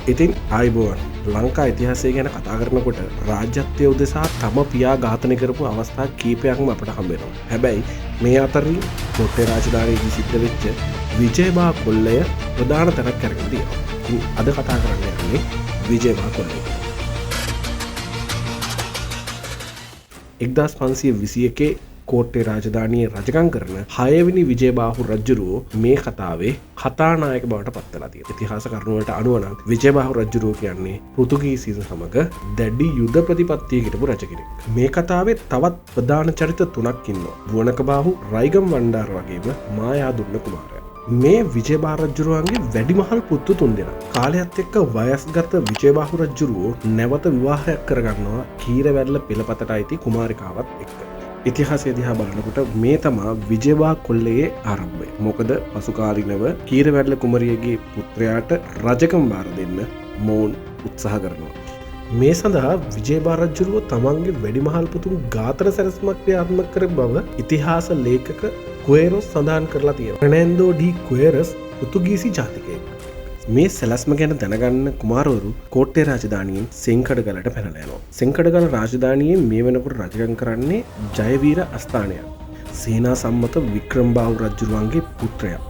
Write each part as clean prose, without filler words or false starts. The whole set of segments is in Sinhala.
ඉතින් ආයිබෝවන් ලංකා ඉතිහාසය ගැන කතා කරනකොට රාජ්‍යත්වය උදෙසා තම පියා ඝාතනය කරපු අවස්ථා කීපයක්ම අපට හම්බෙනවා. හැබැයි මේ අතරින් කොට්ටේ රාජධානියේදී සිද්ධ වෙච්ච විජයබා කොල්ලය ප්‍රධාන තැනක් අරගෙන තියෙනවා. ඉතින් අද කතා කරන්න යන්නේ විජයබා කොල්ලය. 1521 කෝට්ටේ රාජධානියේ රජකම් කරන 6 වෙනි විජයබාහු රජුරෝ මේ කතාවේ කතානායක බවට පත් වෙලා තියෙනවා. ඉතිහාස කරුණු වලට අනුව නම් විජයබාහු රජුරෝ කියන්නේ පෘතුගීසීන් සමග දැඩි යුද ප්‍රතිපත්තිය හිටපු රජ කෙනෙක්. මේ කතාවේ තවත් ප්‍රධාන චරිත 3ක් ඉන්නවා. වුණකබාහු, රයිගම් වණ්ඩාර වගේම මායාදුන්න කුමාරයා. මේ විජයබාහු රජුරුවන්ගේ වැඩිමහල් පුත්තු 3 දෙනා. කාලයත් එක්ක වයස්ගත විජයබාහු රජුරුවෝ නැවත විවාහයක් කරගන්නවා කීරවැල්ල පෙළපතට අයිති කුමාරිකාවත් එක්ක. ඉතිහාසය දිහා බලනකොට මේ තමා විජයබා කොල්ලේ ආරම්භය. මොකද පසුකාලීනව කීරවැල්ල කුමරියගේ පුත්‍රයාට රජකම් බාර දෙන්න මොවුන් උත්සාහ කරනවා. මේ සඳහා විජයබා රජුරුව තමන්ගේ වැඩිමහල් පුතුන් ඝාතන සැලැස්මක් ක්‍රියාත්මක කර බව ඉතිහාස ලේඛක කුවෙරොස් සඳහන් කරලා තියෙනවා. ෆර්නෑන්ඩෝ ඩි කුවෙරොස් පෘතුගීසි ජාතිකයෙක්. මේ සැලැස්ම ගැන දැනගන්න කුමාරවරු කෝට්ටේ රාජධානියෙන් සෙන්කඩගලට පැනලා යනවා. සෙන්කඩගල රාජධානියේ මේ වෙනකොට රජකම් කරන්නේ ජයවීර අස්ථානයක්. සේනා සම්මත වික්‍රමබාහු රජුරුවන්ගේ පුත්‍රයා.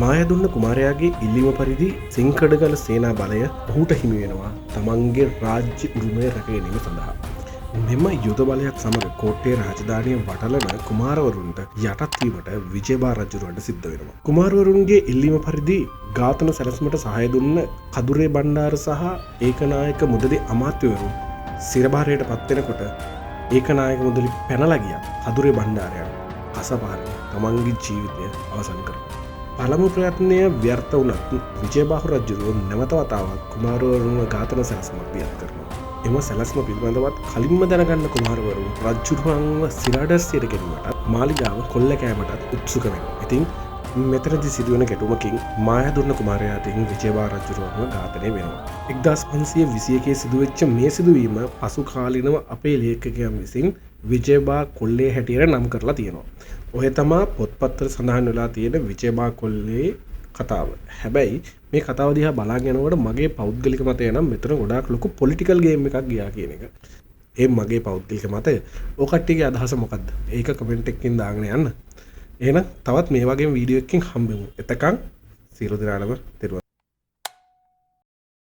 මායාදුන්න කුමාරයාගේ ඉල්ලීම පරිදි සෙන්කඩගල සේනා බලය ඔහුට හිමි වෙනවා තමන්ගේ රාජ්‍ය උරුමය රැකගැනීම සඳහා. මෙම යුද බලයක් සමග කෝට්ටේ රාජධානිය වටලන කුමාරවරුන්ට යටත් වීමට විජයබා රජුරවන්ට සිද්ධ වෙනවා. කුමාරවරුන්ගේ ඉල්ලීම පරිදි ඝාතන සැලැස්මට සහාය දුන්න කදුරේ බණ්ඩාර සහ ඒකනායක මුදලි අමාත්‍යවරු සිරභාරයට පත් වෙනකොට ඒකනායක මුදලි පැනලා ගියා කදුරේ බණ්ඩාරයා කසපාරේ තමන්ගේ ජීවිතය අවසන් කරනවා. පළමු ප්‍රයත්නය ව්‍යර්ථ වුණත් විජයබාහු රජුරුව නැවත වතාවක් කුමාරවරුන්ව ඝාතන සැලැස්මක් පියත් කරනවා. එම සැලැස්ම පිළිබඳවත් කලින්ම දැනගන්න කුමාරවරු රජුරුවන්ව සිරාඩස්සියට ගෙනීමටත් මාලිගාව කොල්ල කෑමටත් උත්සුක වෙනවා. ඉතින් මෙතනදී සිදුවන ගැටුමකින් මායාදුන්න කුමාරයා අතින් විජයබා රජුරුවන්ව ඝාතනය වෙනවා. 1521 සිදුවෙච්ච මේ සිදුවීම පසු කාලිනව අපේ ලේඛකයන් විසින් විජයබා කොල්ලේ හැටියට නම් කරලා තියෙනවා. ඔය තමා පොත්පත්වල සඳහන් වෙලා තියෙන විජයබා කොල්ලේ කතාව. හැබැයි මේ කතාව දිහා බලන් යනකොට මගේ පෞද්ගලික මතය නම් මෙතන ගොඩාක් ලොකු පොලිටිකල් ගේම් එකක් ගියා කියන එක. ඒ මගේ පෞද්ගලික මතය. ඔය කට්ටියගේ අදහස මොකද්ද? ඒක කමෙන්ට් එකකින් දාගෙන යන්න. එහෙනම් තවත් මේ වගේ වීඩියෝ එකකින් හම්බෙමු. එතකන් සියලු දෙනාටම තෙරුවන්